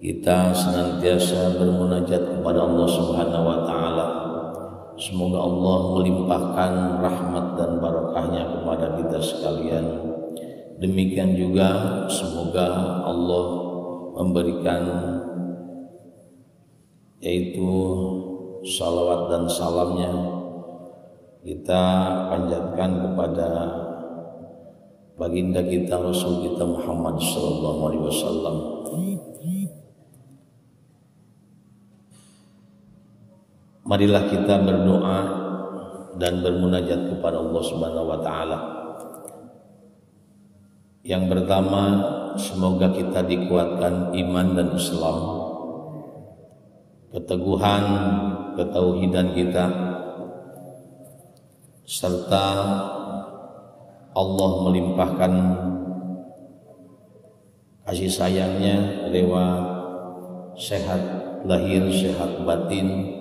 kita senantiasa bermunajat kepada Allah Subhanahu wa taala. Semoga Allah melimpahkan rahmat dan barakahnya kepada kita sekalian. Demikian juga semoga Allah memberikan yaitu salawat dan salamnya kita panjatkan kepada baginda kita Rasul kita Muhammad sallallahu alaihi wasallam. Marilah kita berdoa dan bermunajat kepada Allah Subhanahu wa taala. Yang pertama, semoga kita dikuatkan iman dan Islam, keteguhan ketauhidan kita, serta Allah melimpahkan kasih sayangnya lewat sehat lahir, sehat batin,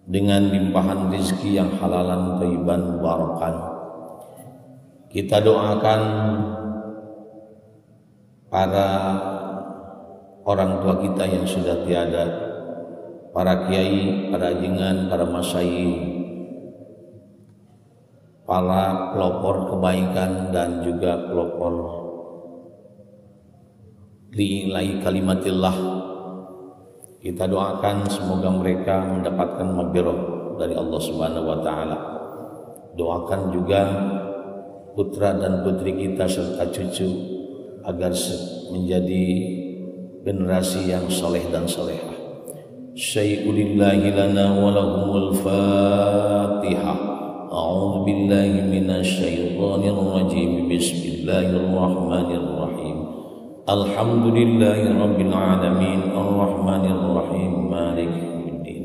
dengan limpahan rezeki yang halalan, thayyiban, mubarakan. Kita doakan para orang tua kita yang sudah tiada, para kiai, para ajengan, para masyayikh, para pelopor kebaikan dan juga pelopor li'ilai kalimatillah. Kita doakan semoga mereka mendapatkan maghfirah dari Allah Subhanahu wa taala. Doakan juga putra dan putri kita serta cucu agar menjadi generasi yang saleh dan salehah. Syai'ulillahi lana wa lahumul Fatihah. A'udzu billahi minasyaitonir rajim. Bismillahirrahmanirrahim. Alhamdulillahi rabbil alamin arrahmanir rahim maliki yaumiddin.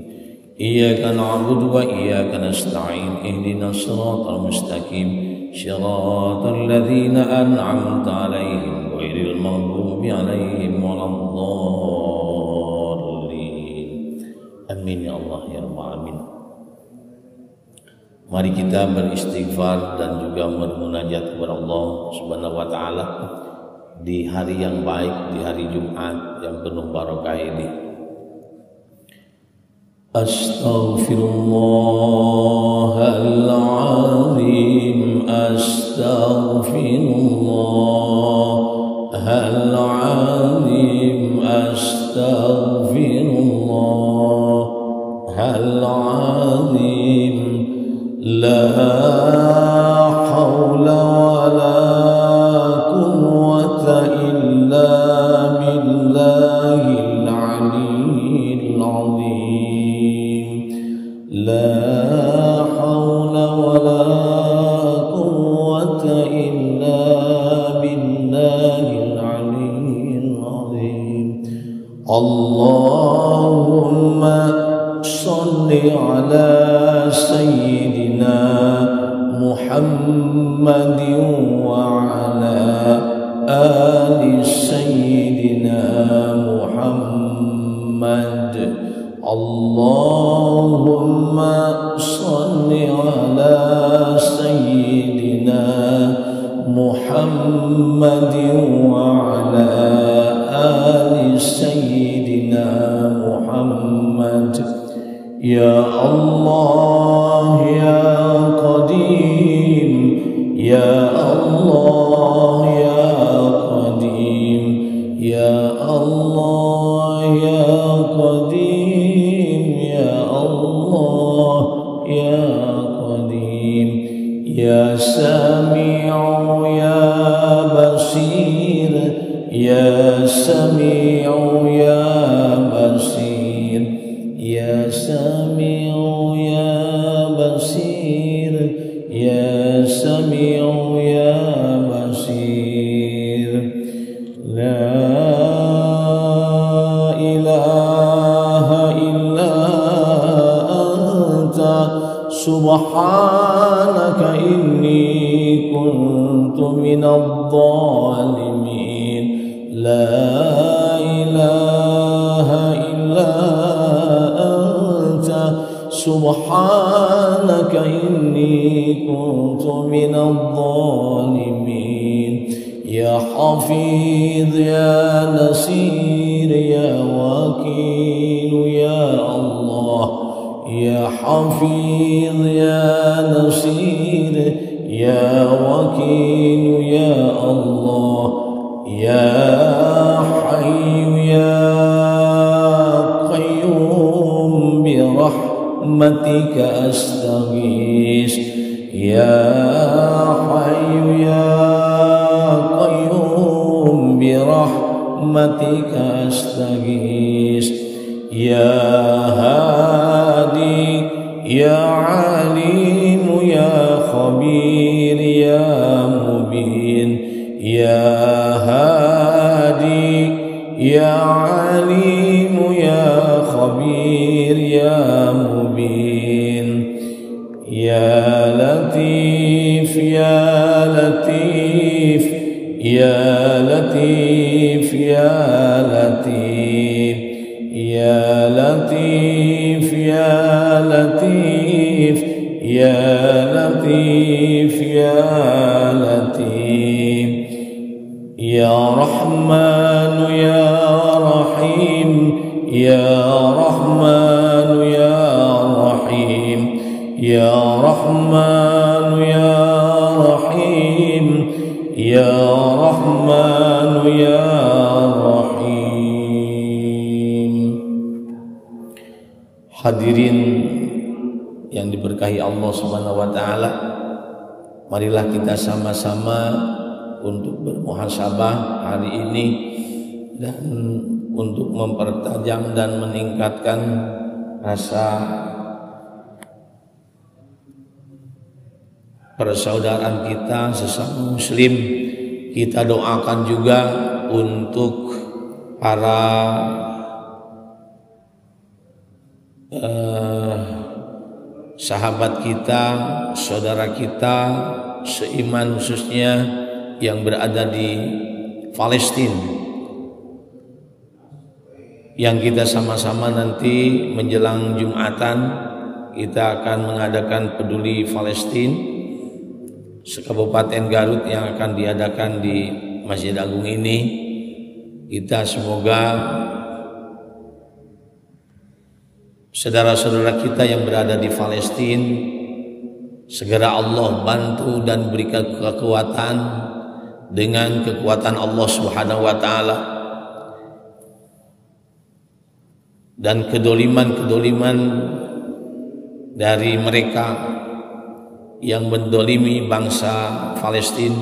Iyyaka na'budu wa iyyaka nasta'in. Ihdinas siratal mustaqim. Shiratal ladzina an'amta 'alaihim ghairil maghdubi 'alaihim waladdallin. Amin ya Allah ya rabbal alamin. Mari kita beristighfar dan juga bermunajat kepada Allah Subhanahu wa taala di hari yang baik, di hari Jumat yang penuh barakah ini. Astaghfirullahaladzim, astaghfirullahaladzim, astaghfirullahaladzim. La hawla wa la إلا بالله العلي العظيم. لا حول ولا قوة إلا بالله العلي العظيم. اللهم صل على سيدنا محمد وعلى آل سيدنا محمد. اللهم صل على سيدنا محمد وعلى آل سيدنا محمد. يا الله يا قديم، يا الله يا قديم، يا الله يا قديم، يا الله يا قديم. يا سميع يا بصير، يا سميع يا بصير، يا سميع يا بصير، يا سميع يا بصير. لا إله إلا أنت سبحانك إني كنت من الظالمين. لا إله إلا أنت سبحانك إني كنت من الظالمين. يا حفيظ يا نصير يا وكيل يا الله يا حفيظ يا نصير يا وكيل يا الله يا حي يا قيوم برحمتك أستغيث يا حي يا قيوم برحمتك أستغيث يا هادي يا عليم يا خبير يا مبين يا هادي يا عليم يا خبير يا مبين يا لطيف يا لطيف يا لطيف يا لطيف يا لطيف يا لطيف يا لطيف يا لطيف يا رحمن يا رحيم يا رحمن يا رحيم يا رحمن يا رحيم يا رحمن يا رحيم. Hadirin yang diberkahi Allah Subhanahu wa taala, marilah kita sama-sama untuk bermuhasabah hari ini dan untuk mempertajam dan meningkatkan rasa persaudaraan kita sesama muslim. Kita doakan juga untuk para sahabat kita, saudara kita seiman khususnya yang berada di Palestina, yang kita sama-sama nanti menjelang Jumatan kita akan mengadakan peduli Palestina se-Kabupaten Garut yang akan diadakan di Masjid Agung ini. Kita semoga saudara-saudara kita yang berada di Palestina segera Allah bantu dan berikan kekuatan dengan kekuatan Allah Subhanahu wa taala, dan kedoliman-kedoliman dari mereka yang mendolimi bangsa Palestina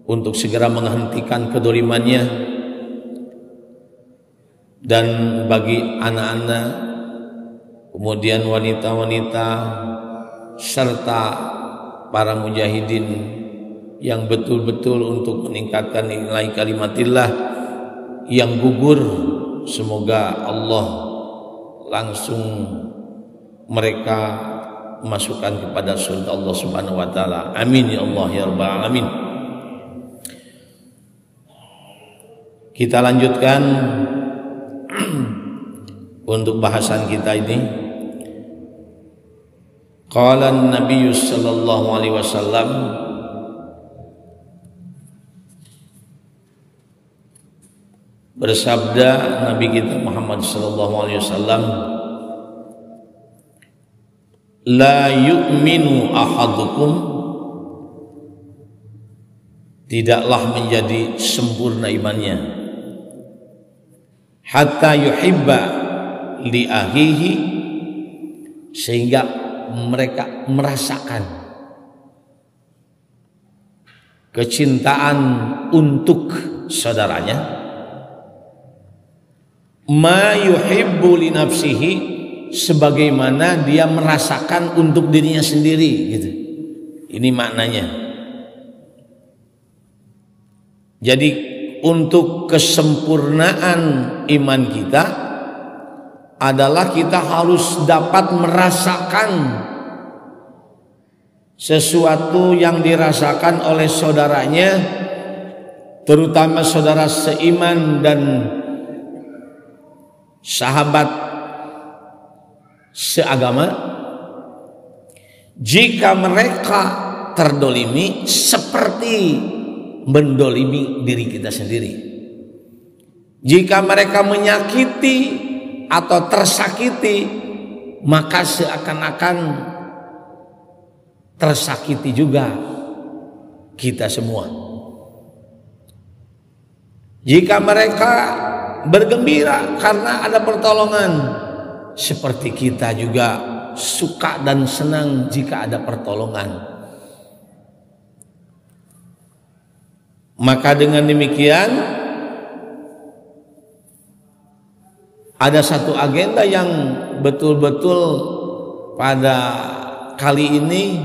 untuk segera menghentikan kedolimannya, dan bagi anak-anak, kemudian wanita-wanita serta para mujahidin yang betul-betul untuk meningkatkan nilai kalimatillah yang gugur, semoga Allah langsung mereka masukkan kepada surga Allah Subhanahu wa taala. Amin ya Allah ya rabbal alamin. Kita lanjutkan untuk bahasan kita ini. Qala an-nabiy sallallahu alaihi wasallam, bersabda Nabi kita Muhammad sallallahu alaihi wasallam, la yu'minu ahadukum, tidaklah menjadi sempurna imannya, hatta yuhibba li akhihi, sehingga mereka merasakan kecintaan untuk saudaranya, ma yuhibbu li nafsihi, sebagaimana dia merasakan untuk dirinya sendiri gitu. Ini maknanya. Jadi untuk kesempurnaan iman kita adalah kita harus dapat merasakan sesuatu yang dirasakan oleh saudaranya, terutama saudara seiman dan sahabat seagama, jika mereka terdolimi seperti mendolimi diri kita sendiri. Jika mereka menyakiti atau tersakiti, maka seakan-akan tersakiti juga kita semua. Jika mereka bergembira karena ada pertolongan, seperti kita juga suka dan senang jika ada pertolongan. Maka dengan demikian ada satu agenda yang betul-betul pada kali ini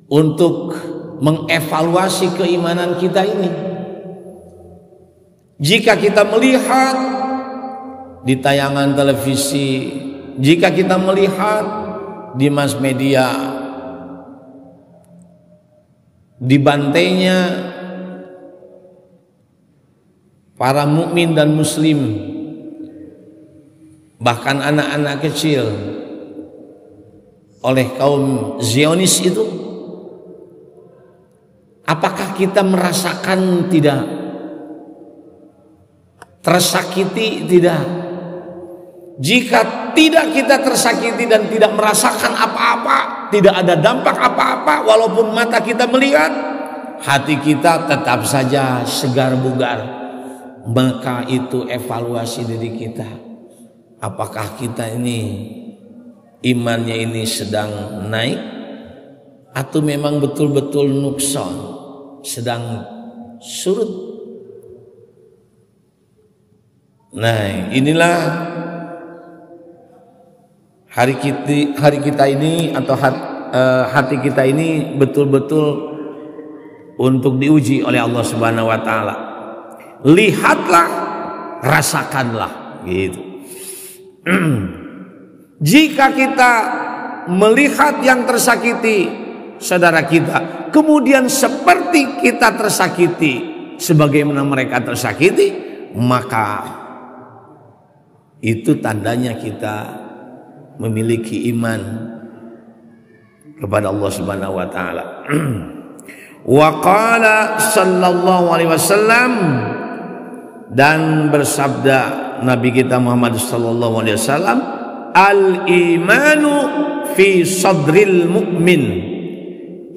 untuk mengevaluasi keimanan kita ini. Jika kita melihat di tayangan televisi, jika kita melihat di mass media, dibantainya para mukmin dan muslim, bahkan anak-anak kecil oleh kaum Zionis itu, apakah kita merasakan tidak? Tersakiti tidak? Jika tidak kita tersakiti dan tidak merasakan apa-apa, tidak ada dampak apa-apa, walaupun mata kita melihat, hati kita tetap saja segar bugar, maka itu evaluasi diri kita. Apakah kita ini imannya ini sedang naik, atau memang betul-betul nuksan, sedang surut? Nah, inilah hari kita ini, atau hati kita ini betul-betul untuk diuji oleh Allah Subhanahu wa taala. Lihatlah, rasakanlah, gitu. Jika kita melihat yang tersakiti saudara kita, kemudian seperti kita tersakiti sebagaimana mereka tersakiti, maka itu tandanya kita memiliki iman kepada Allah Subhanahu wa taala. Wa qala sallallahu alaihi wasallam, dan bersabda Nabi kita Muhammad sallallahu alaihi wasallam, al-imanu fi sadril mu'min.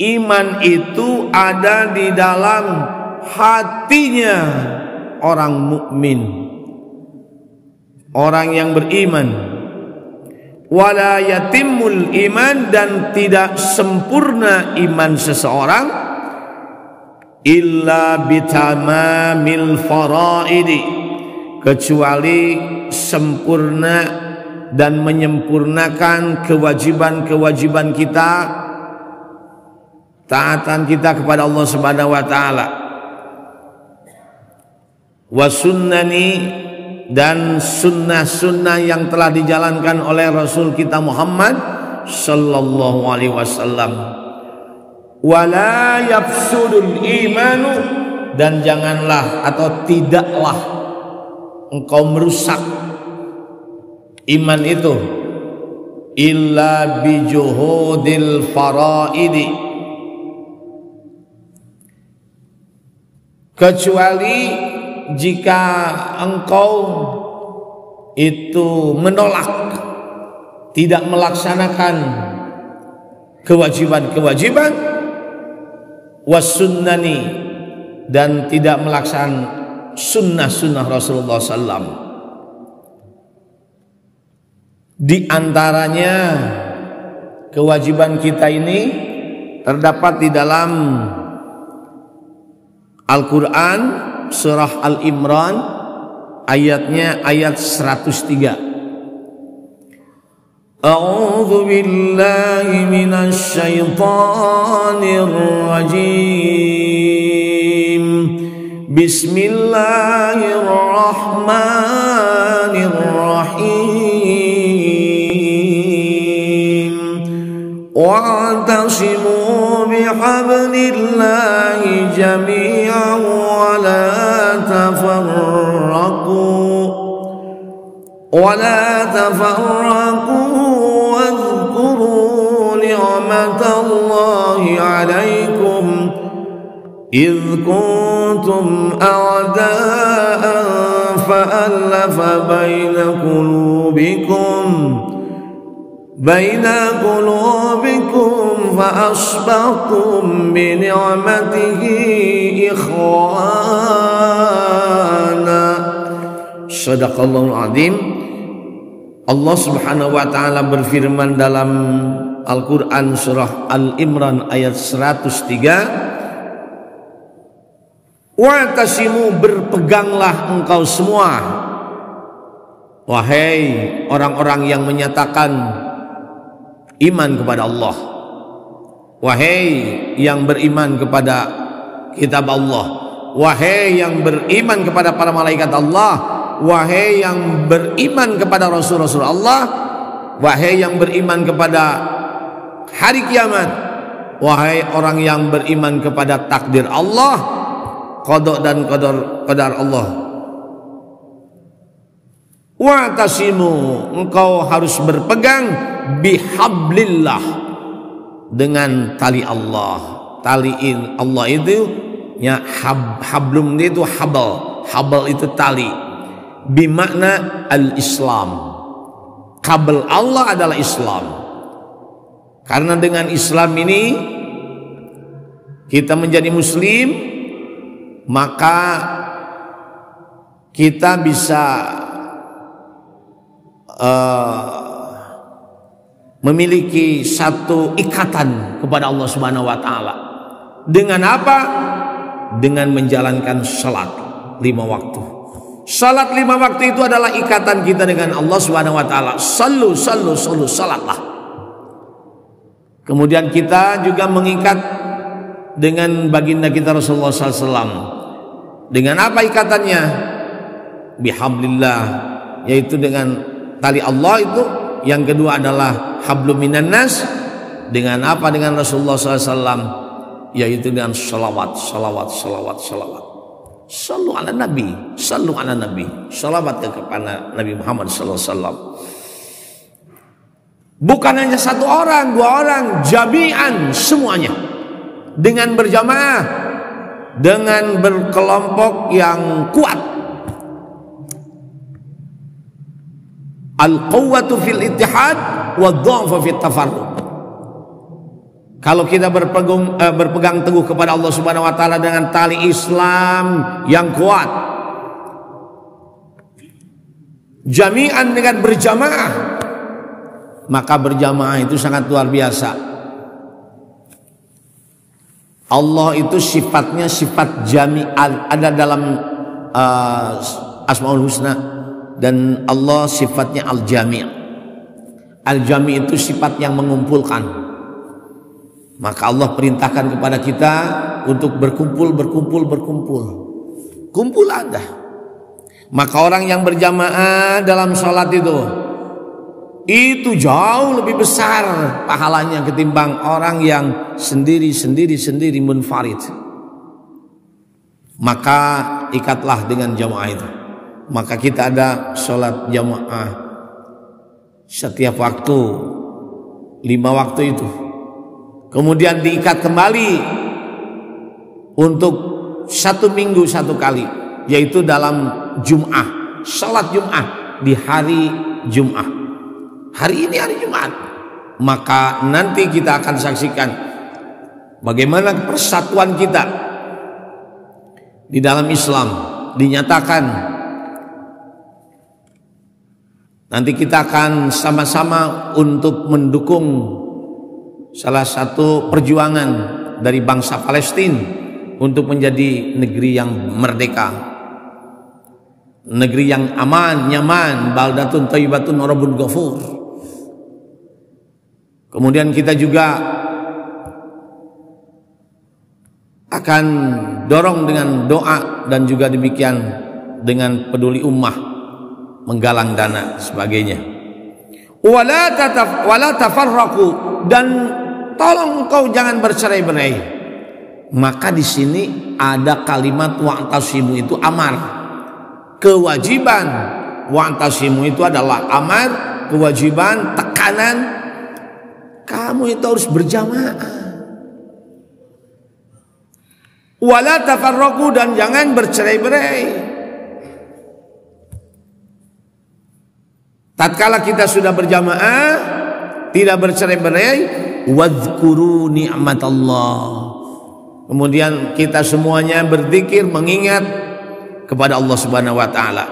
Iman itu ada di dalam hatinya orang mukmin, orang yang beriman. Wala yatimul iman, dan tidak sempurna iman seseorang illa bitamamil faraidi, kecuali sempurna dan menyempurnakan kewajiban-kewajiban kita, taatan kita kepada Allah Subhanahu wa taala. Wa sunnani, dan sunnah-sunnah yang telah dijalankan oleh Rasul kita Muhammad sallallahu alaihi wasallam. Wala yafsudul imanu, dan janganlah atau tidaklah engkau merusak iman itu illa bijuhudil faraidi, kecuali jika engkau itu menolak, tidak melaksanakan kewajiban-kewajiban, wasunnani, dan tidak melaksanakan sunnah-sunnah Rasulullah SAW. Di antaranya kewajiban kita ini terdapat di dalam Al-Quran surah Al-Imran, ayatnya ayat 103. A'udzu billahi minasy syaithanir rajim. Bismillahirrahmanirrahim. Wa'tasimu bihablillahi jami'an wa la tafarraqu واذكروا نعمة الله عليكم إذ كنتم أعداء فألف بين قلوبكم فأصبحتم بنعمته إخوانا. Shadaqallahul Azim. Allah Subhanahu wa taala berfirman dalam Al-Qur'an surah Al-Imran ayat 103, wa'tasimu, berpeganglah engkau semua, wahai orang-orang yang menyatakan iman kepada Allah, wahai yang beriman kepada kitab Allah, wahai yang beriman kepada para malaikat Allah, wahai yang beriman kepada Rasul-Rasul Allah, wahai yang beriman kepada hari kiamat, wahai orang yang beriman kepada takdir Allah, qada dan qadar Allah. Wa'tasimu, engkau harus berpegang bihablillah, dengan tali Allah. Taliin Allah itu ya, hablum itu habal itu tali, bimakna al-Islam. Kabel Allah adalah Islam. Karena dengan Islam ini kita menjadi muslim, maka kita bisa memiliki satu ikatan kepada Allah Subhanahu wa taala. Dengan apa? Dengan menjalankan salat 5 waktu. Salat 5 waktu itu adalah ikatan kita dengan Allah Subhanahu wa taala. Sallu salatlah. Kemudian kita juga mengikat dengan baginda kita Rasulullah SAW. Dengan apa ikatannya? Bihablillah, yaitu dengan tali Allah itu. Yang kedua adalah hablum minan nas. Dengan apa? Dengan Rasulullah SAW, yaitu dengan salawat. Sallu ala Nabi, salawat kepada Nabi Muhammad SAW. Bukan hanya 1 orang, 2 orang, jami'an, semuanya. Dengan berjamaah, dengan berkelompok yang kuat. Al-quwwatu fil ittihad wa dha'fu fit tafarruq. Kalau kita berpegang teguh kepada Allah Subhanahu wa taala dengan tali Islam yang kuat, jami'an dengan berjamaah, maka berjamaah itu sangat luar biasa. Allah itu sifatnya sifat jami'an, ada dalam Asmaul Husna, dan Allah sifatnya al-jami'. Al-jami' itu sifat yang mengumpulkan. Maka Allah perintahkan kepada kita untuk berkumpul. Kumpul Anda. Maka orang yang berjamaah dalam sholat itu jauh lebih besar pahalanya ketimbang orang yang sendiri munfarid. Maka ikatlah dengan jamaah itu. Maka kita ada sholat jamaah setiap waktu, 5 waktu itu. Kemudian diikat kembali untuk 1 minggu 1 kali, yaitu dalam Jum'ah, sholat Jum'ah di hari Jum'ah. Hari ini hari Jumat. Maka nanti kita akan saksikan bagaimana persatuan kita di dalam Islam dinyatakan. Nanti kita akan sama-sama untuk mendukung salah satu perjuangan dari bangsa Palestina untuk menjadi negeri yang merdeka, negeri yang aman, nyaman, baldatun thayyibatun rabbun ghafur. Kemudian kita juga akan dorong dengan doa dan juga demikian dengan peduli ummah, menggalang dana sebagainya. Wala tafarraqu, dan tolong kau jangan bercerai-berai. Maka di sini ada kalimat wa'tasimu, itu amar, kewajiban. Wa'tasimu itu adalah amar, kewajiban, tekanan. Kamu itu harus berjamaah. Wala tafarraqu, dan jangan bercerai-berai. Tatkala kita sudah berjamaah, tidak bercerai-berai, wadhkuru ni'matallah. Kemudian kita semuanya berzikir, mengingat kepada Allah Subhanahu wa taala.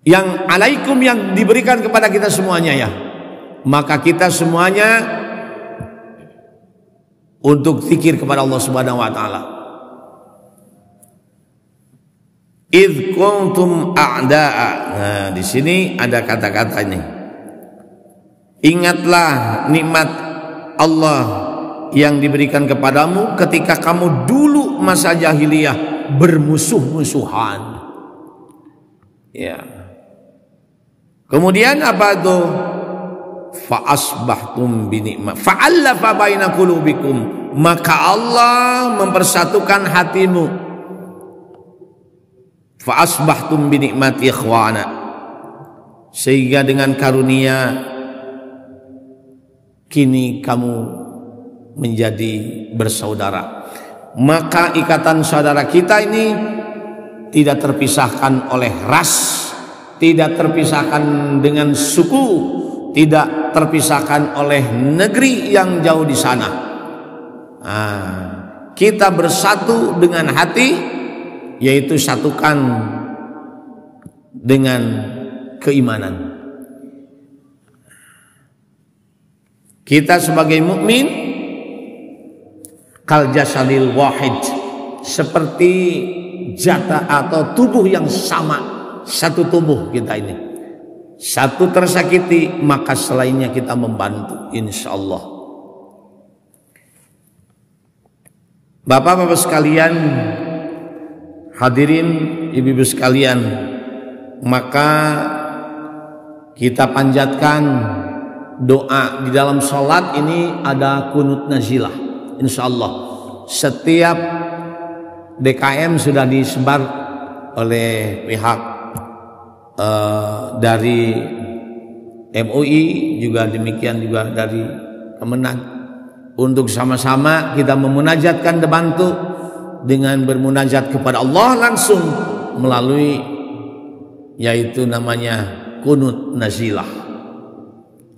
Yang alaikum, yang diberikan kepada kita semuanya ya. Maka kita semuanya untuk zikir kepada Allah Subhanahu wa taala. Idz kuntum a'da'a. Nah, di sini ada kata-katanya. Ingatlah nikmat Allah yang diberikan kepadamu ketika kamu dulu masa jahiliyah bermusuh-musuhan. Ya. Kemudian apa itu? Fa asbahtum bi ni'mah fa'alafa baina qulubikum, maka Allah mempersatukan hatimu. Fa asbahtum bi ni'mati ikhwana, sehingga dengan karunia kini kamu menjadi bersaudara. Maka ikatan saudara kita ini tidak terpisahkan oleh ras, tidak terpisahkan dengan suku, tidak terpisahkan oleh negeri yang jauh di sana. Kita bersatu dengan hati, yaitu satukan dengan keimanan. Kita sebagai mukmin kal jasadil wahid, seperti jata atau tubuh yang sama. Satu tubuh kita ini, satu tersakiti maka selainnya kita membantu, insya Allah. Bapak-bapak sekalian, hadirin ibu-ibu sekalian, maka kita panjatkan doa di dalam sholat ini. Ada kunut nazilah, insya Allah. Setiap DKM sudah disebar oleh pihak dari MUI, juga demikian juga dari Kemenang, untuk sama-sama kita memunajatkan, dibantu dengan bermunajat kepada Allah langsung melalui yaitu namanya kunut nazilah.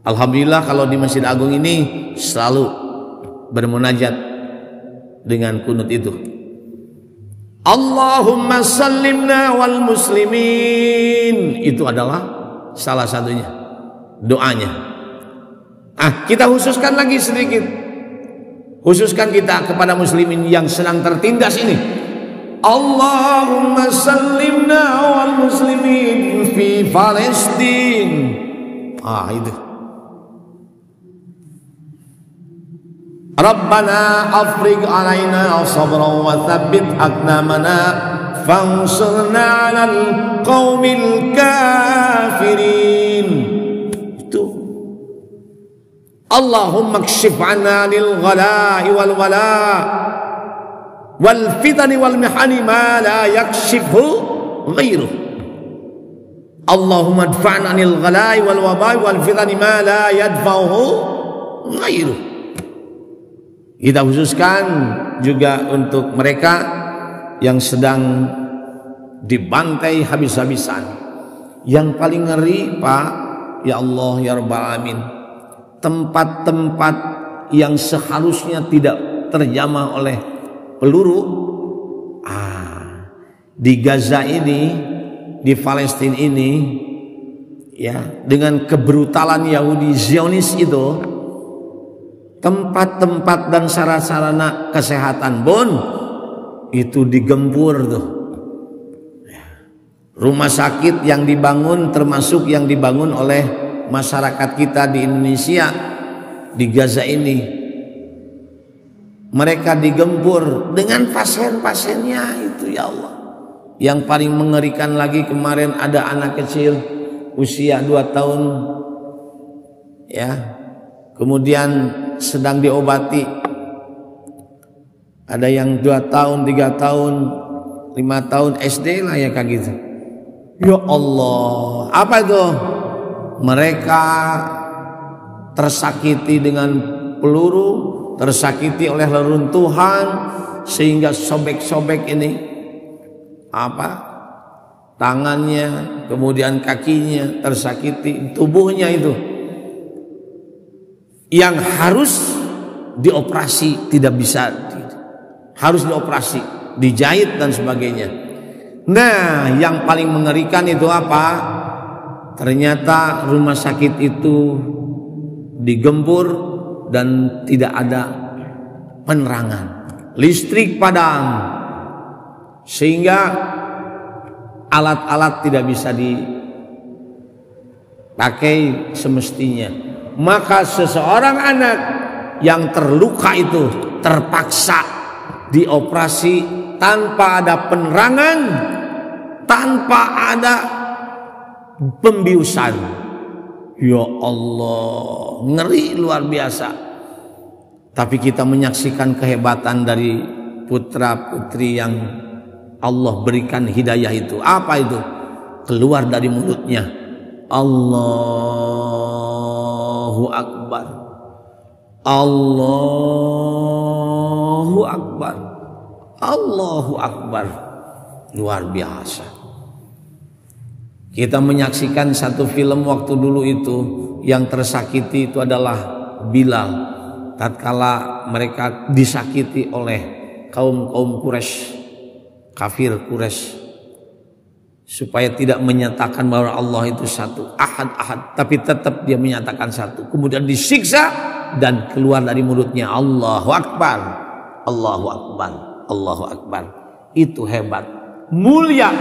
Alhamdulillah kalau di Masjid Agung ini selalu bermunajat dengan kunut itu. Allahumma sallimna wal muslimin, itu adalah salah satunya doanya. Kita khususkan lagi sedikit, khususkan kita kepada muslimin yang sedang tertindas ini. Allahumma sallimna wal muslimin fi Palestin. Itu. Rabbana afriq alaina sabran wa thabbit aqdamana fansurna 'alal qaumil kafirin. Itu. Allahumma kshif 'anna lil ghala'i wal wala' wal fitani wal mihani ma la yakshifhu ghairuh. Allahumma adfa'na lil ghala'i wal waba'i wal fitani ma la yadfa'uhu ghairuh. Kita khususkan juga untuk mereka yang sedang dibantai habis-habisan. Yang paling ngeri, Pak, ya Allah ya Rabbal Alamin, tempat-tempat yang seharusnya tidak terjamah oleh peluru, di Gaza ini, di Palestina ini, ya, dengan kebrutalan Yahudi Zionis itu, tempat-tempat dan sarana kesehatan pun itu digempur tuh. Rumah sakit yang dibangun, termasuk yang dibangun oleh masyarakat kita di Indonesia, di Gaza ini, mereka digempur dengan pasien-pasiennya itu, ya Allah. Yang paling mengerikan lagi, kemarin ada anak kecil usia 2 tahun, ya, kemudian sedang diobati. Ada yang 2 tahun, 3 tahun, 5 tahun SD lah ya, kayak gitu. Ya Allah, apa itu? Mereka tersakiti dengan peluru, tersakiti oleh reruntuhan sehingga sobek-sobek ini tangannya, kemudian kakinya tersakiti, tubuhnya itu yang harus dioperasi tidak bisa, harus dioperasi, dijahit dan sebagainya. Nah, yang paling mengerikan itu apa? Ternyata rumah sakit itu digempur dan tidak ada penerangan, listrik padam, sehingga alat-alat tidak bisa dipakai semestinya. Maka seseorang anak yang terluka itu terpaksa dioperasi tanpa ada penerangan, tanpa ada pembiusan. Ya Allah, ngeri luar biasa. Tapi kita menyaksikan kehebatan dari putra-putri yang Allah berikan hidayah itu. Apa itu? Keluar dari mulutnya, Allahu Akbar, Allahu Akbar, Allahu Akbar. Luar biasa. Kita menyaksikan satu film waktu dulu itu, yang tersakiti itu adalah Bilal. Tatkala mereka disakiti oleh kaum Quraisy, kafir Quraisy, supaya tidak menyatakan bahwa Allah itu satu, ahad, tapi tetap dia menyatakan satu. Kemudian disiksa dan keluar dari mulutnya Allahu Akbar, Allahu Akbar, Allahu Akbar. Itu hebat, mulia.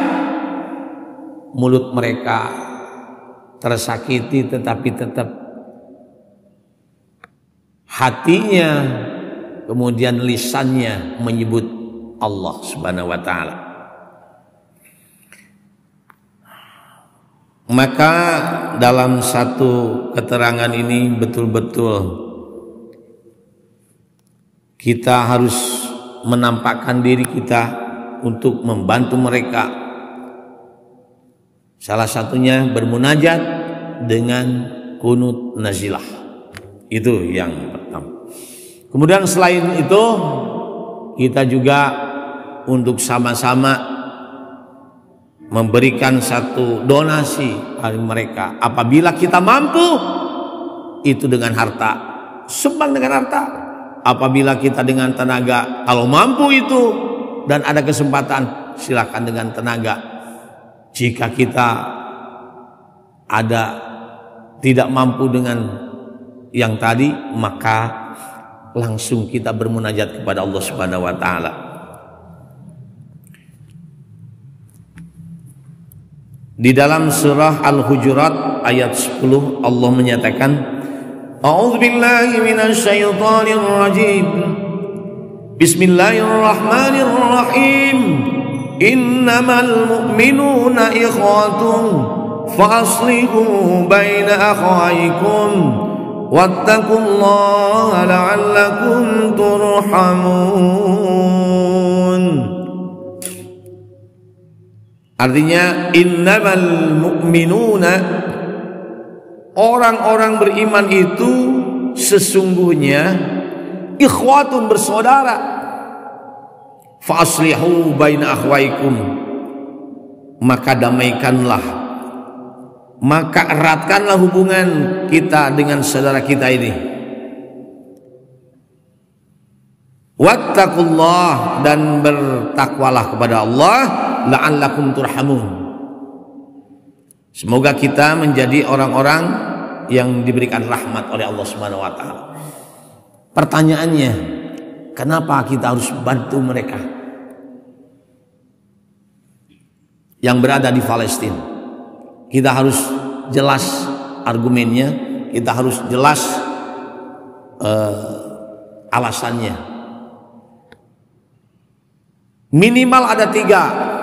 Mulut mereka tersakiti tetapi tetap hatinya, kemudian lisannya menyebut Allah Subhanahu wa taala. Maka dalam satu keterangan ini betul-betul kita harus menampakkan diri kita untuk membantu mereka. Salah satunya bermunajat dengan kunut nazilah. Itu yang pertama. Kemudian selain itu, kita juga untuk sama-sama memberikan satu donasi bagi mereka. Apabila kita mampu, itu dengan harta, sumbang dengan harta. Apabila kita dengan tenaga, kalau mampu itu dan ada kesempatan, silakan dengan tenaga. Jika kita tidak mampu dengan yang tadi, maka langsung kita bermunajat kepada Allah Subhanahu wa taala. Di dalam surah Al-Hujurat ayat 10 Allah menyatakan, A'udzubillahi minasyaitonir rajim. Bismillahirrahmanirrahim. Innamal mu'minuna ikhwatun fa'aslihu baina akhawaykum wattaqullaha la'allakum turhamun. Artinya innamal mu'minuna, orang-orang beriman itu sesungguhnya ikhwatun, bersaudara. Fa'aslihu baina akhwaikum, maka damaikanlah, maka eratkanlah hubungan kita dengan saudara kita ini. Wattaqullah, dan bertakwalah kepada Allah, la'allakum turhamun. Semoga kita menjadi orang-orang yang diberikan rahmat oleh Allah Subhanahu wa taala. Pertanyaannya, kenapa kita harus bantu mereka yang berada di Palestina? Kita harus jelas argumennya, kita harus jelas alasannya. Minimal ada 3.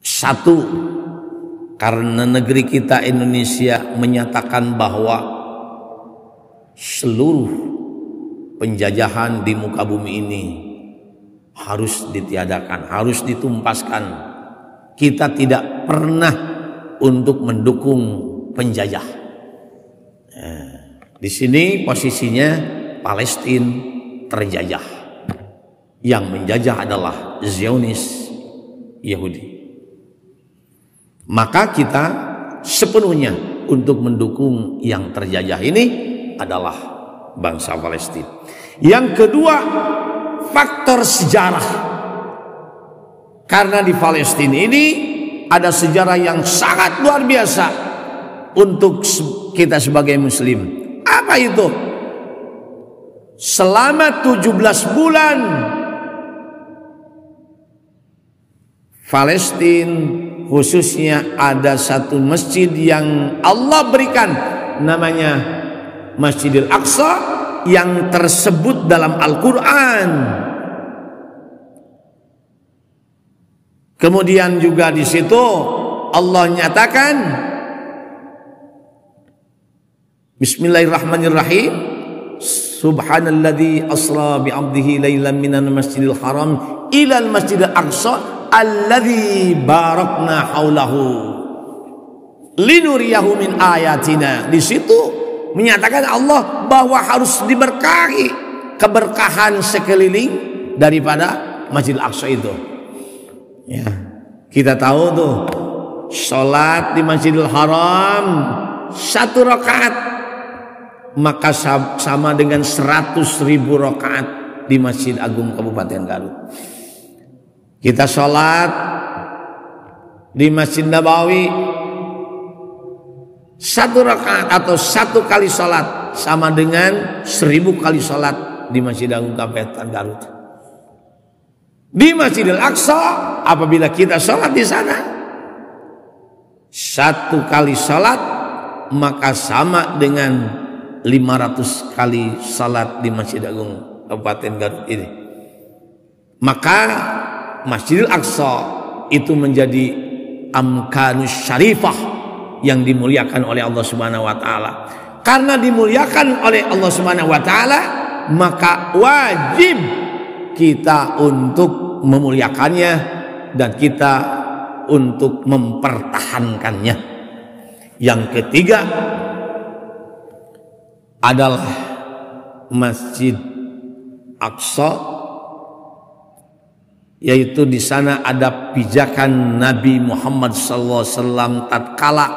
1, karena negeri kita Indonesia menyatakan bahwa seluruh penjajahan di muka bumi ini harus ditiadakan, harus ditumpaskan. Kita tidak pernah untuk mendukung penjajah. Di sini posisinya Palestina terjajah. Yang menjajah adalah Zionis Yahudi. Maka kita sepenuhnya untuk mendukung yang terjajah ini adalah bangsa Palestina. Yang kedua, faktor sejarah. Karena di Palestina ini ada sejarah yang sangat luar biasa untuk kita sebagai muslim. Apa itu? Selama 17 bulan Palestina khususnya ada satu masjid yang Allah berikan namanya Masjidil Aqsa yang tersebut dalam Al-Quran. Kemudian juga di situ Allah nyatakan Bismillahirrahmanirrahim. Subhanalladzi asra bi 'abdihi lailan minal masjidil haram ilal masjidil aqsa alladzi barakna haulahu linuriyahu min ayatina. Di situ menyatakan Allah bahwa harus diberkahi, keberkahan sekeliling daripada Masjidil Aqsa itu. Ya, kita tahu tuh salat di Masjidil Haram 1 rakaat maka sama dengan 100.000 rakaat di Masjid Agung Kabupaten Garut. Kita sholat di Masjid Nabawi 1 rakaat atau 1 kali sholat sama dengan 1000 kali sholat di Masjid Agung Kabupaten Garut. Di Masjidil Aqsa apabila kita sholat di sana 1 kali sholat maka sama dengan 500 kali sholat di Masjid Agung Kabupaten Garut ini. Maka Masjidil Aqsa itu menjadi amkanus syarifah yang dimuliakan oleh Allah Subhanahu wa taala. Karena dimuliakan oleh Allah Subhanahu wa taala, maka wajib kita untuk memuliakannya dan kita untuk mempertahankannya. Yang ketiga adalah Masjid Aqsa, yaitu di sana ada pijakan Nabi Muhammad SAW tatkala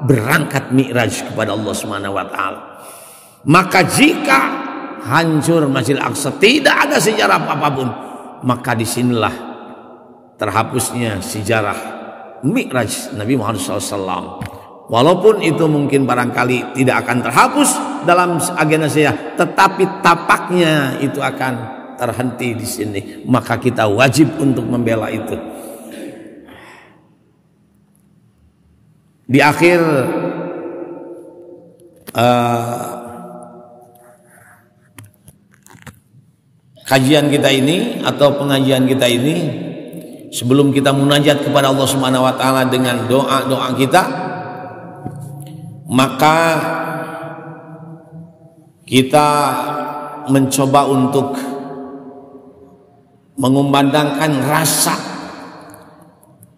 berangkat Mi'raj kepada Allah Subhanahu wa taala. Maka jika hancur Masjid Aqsa, tidak ada sejarah apapun, maka disinilah terhapusnya sejarah Mi'raj Nabi Muhammad SAW. Walaupun itu mungkin barangkali tidak akan terhapus dalam agenda saya, tetapi tapaknya itu akan terhenti di sini. Maka kita wajib untuk membela itu. Di akhir kajian kita ini atau pengajian kita ini, sebelum kita munajat kepada Allah Subhanahu wa taala dengan doa-doa kita, maka kita mencoba untuk mengumandangkan rasa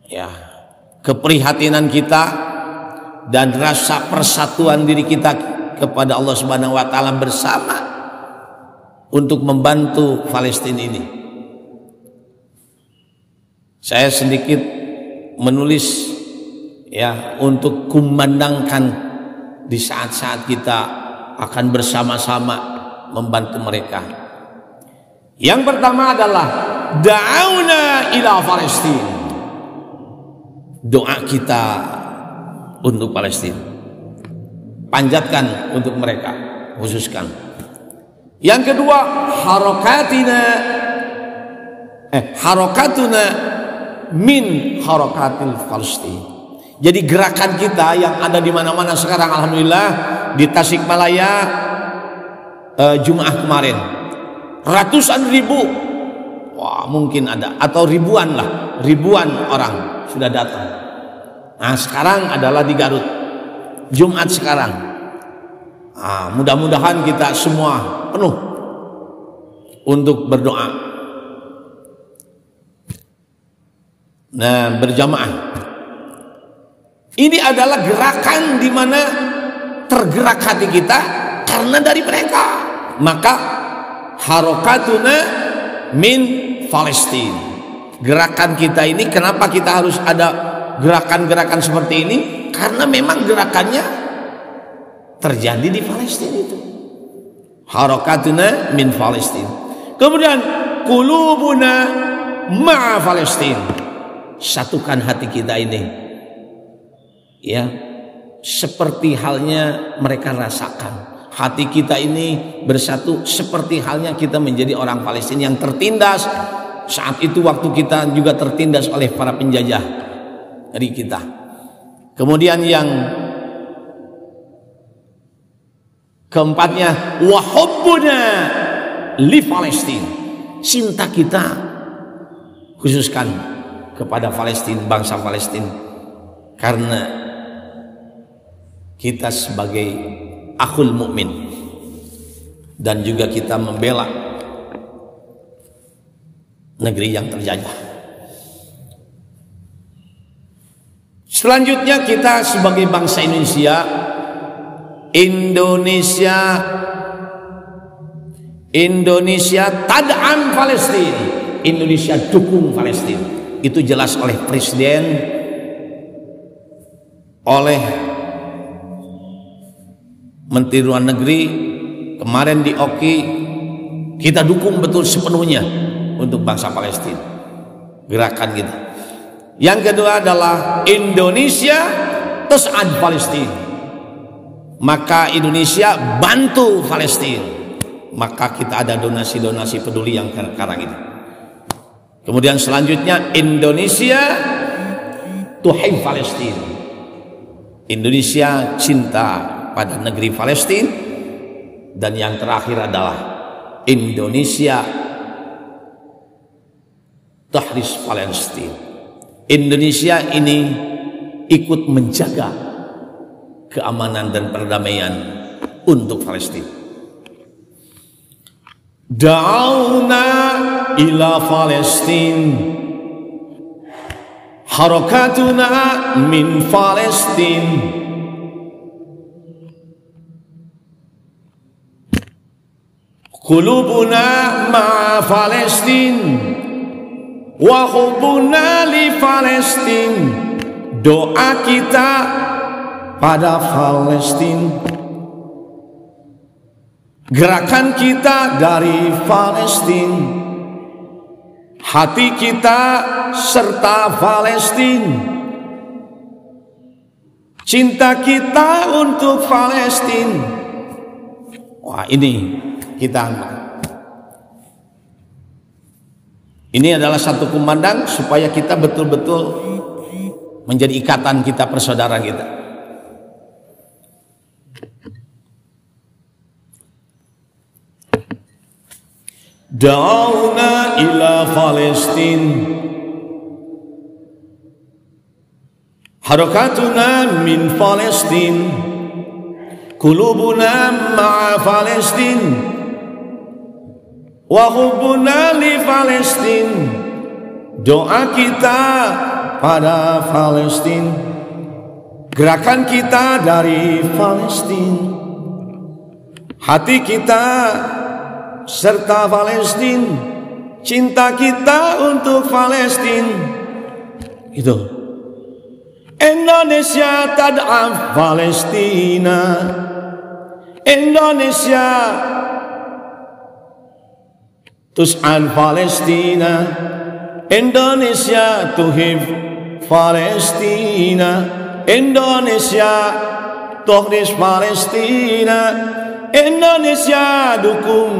ya keprihatinan kita dan rasa persatuan diri kita kepada Allah Subhanahu wa taala bersama untuk membantu Palestina ini. Saya sedikit menulis ya untuk kumandangkan di saat-saat kita akan bersama-sama membantu mereka. Yang pertama adalah da'auna ila Palestina. Doa kita untuk Palestina, panjatkan untuk mereka, khususkan. Yang kedua, harakatuna min harakatil Palestina. Jadi gerakan kita yang ada di mana-mana sekarang, alhamdulillah, di Tasikmalaya Jumat kemarin ratusan ribu, wah mungkin ada, atau ribuan orang sudah datang. Nah sekarang adalah di Garut Jumat sekarang. Nah, mudah-mudahan kita semua penuh untuk berdoa. Nah berjamaah ini adalah gerakan di mana tergerak hati kita karena dari mereka. Maka harokatuna min Palestina, gerakan kita ini, kenapa kita harus ada gerakan-gerakan seperti ini? Karena memang gerakannya terjadi di Palestina itu. Harokatuna min Palestina. Kemudian qulubuna ma'a Palestina, satukan hati kita ini, ya, seperti halnya mereka rasakan. Hati kita ini bersatu seperti halnya kita menjadi orang Palestina yang tertindas. Saat itu waktu kita juga tertindas oleh para penjajah dari kita. Kemudian yang keempatnya, wa hubbuna li Palestina, cinta kita khususkan kepada Palestina, bangsa Palestina, karena kita sebagai akhul mukmin dan juga kita membela negeri yang terjajah. Selanjutnya kita sebagai bangsa Indonesia tad'am Palestina, Indonesia dukung Palestina. Itu jelas oleh Presiden, oleh Menteri Luar Negeri kemarin di Oki. Kita dukung betul sepenuhnya untuk bangsa Palestina, gerakan kita. Yang kedua adalah Indonesia tas'ad Palestina, maka Indonesia bantu Palestina. Maka kita ada donasi-donasi peduli yang sekarang ini. Kemudian selanjutnya Indonesia tuhib Palestina, Indonesia cinta pada negeri Palestina. Dan yang terakhir adalah Indonesia tahris Palestina, Indonesia ini ikut menjaga keamanan dan perdamaian untuk Palestina. Da'auna ila Palestina, harakatuna min Palestina, qulubuna ma'a Palestina, wa hubbuna li Palestina, doa kita pada Palestina, gerakan kita dari Palestina, hati kita serta Palestina, cinta kita untuk Palestina. Wah, ini kita, ini adalah satu kumandang supaya kita betul-betul menjadi ikatan kita, persaudaraan kita. Da'auna ila Palestina, harakatuna min Palestina, qulubuna ma'a Palestina, wa hubbuna li Palestina, doa kita pada Palestina, gerakan kita dari Palestina, hati kita serta Palestina, cinta kita untuk Palestina. Itu Indonesia tad'am Palestina, Indonesia tus'an Palestina, Indonesia tuhib Palestina, Indonesia tuhris Palestina, Indonesia dukung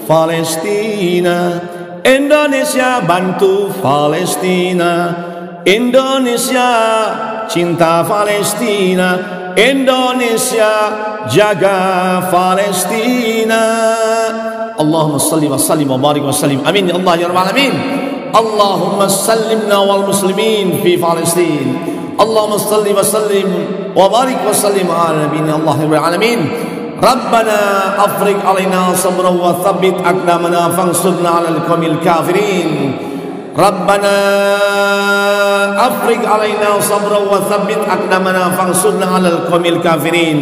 Palestina, Indonesia bantu Palestina, Indonesia cinta Palestina, Indonesia jaga Palestina. Allahumma salli wa sallim wa barik wa sallim, amin ya Allah ya rabbal alamin. Allahumma sallimna wal muslimin fi Palestina, Allahumma salli wa sallim wa barik wa sallim ala nabiyina Allah ya rabbal alamin. Rabbana afriq alaina sabran wa thabbit aqdamana fansurna ala al-qawmil kafirin. Rabbana afriq alaina sabran wa thabbit aqdamana fansurna ala al-qawmil kafirin.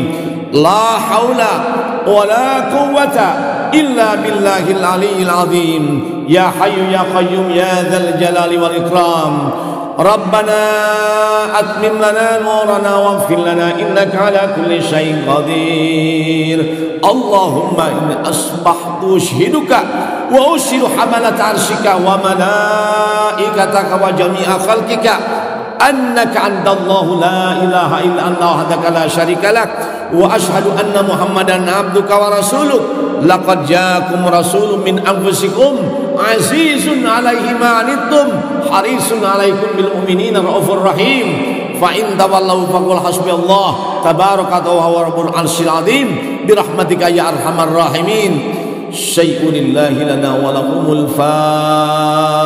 La haula wa la quwwata illa billahil aliyyil azim. Ya hayyu ya qayyum ya dzal jalali wal ikram. Rabbana atmim lana nurana waghfir lana innaka ala kulli syai'in qadir. Allahumma inni asbahtu ushiduka wa ushidu hamalat arsyika wa malaikataka wa jami'a khalqika annaka antallahu la ilaha illa anta wahdaka la syarika lak wa ashhadu anna muhammadan abduka wa rasuluk. Laqad ja'akum rasulun min anfusikum azizun 'alaihi ma 'anittum harisun 'alaikum bil mu'minina raufur rahim. Fa in tawallaw faqul hasbiyallah tabaraka wa huwa rabbul 'arsyil 'azim bi rahmatika ya arhamar rahimin. Syai'unillahi lana wa lakumul Fatihah.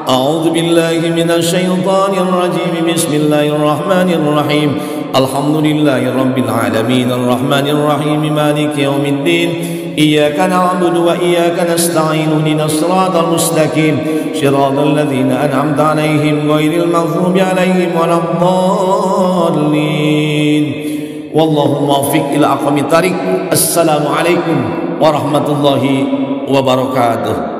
أعوذ بالله من الشيطان الرجيم بسم الله الرحمن الرحيم الحمد لله رب العالمين الرحمن الرحيم مالك يوم الدين إياك نعبد وإياك نستعين اهدنا الصراط المستقيم صراط الذين أنعمت عليهم غير المغضوب عليهم ولا الضالين والله موفق إلى أقوم الطريق. السلام عليكم warahmatullahi wabarakatuh.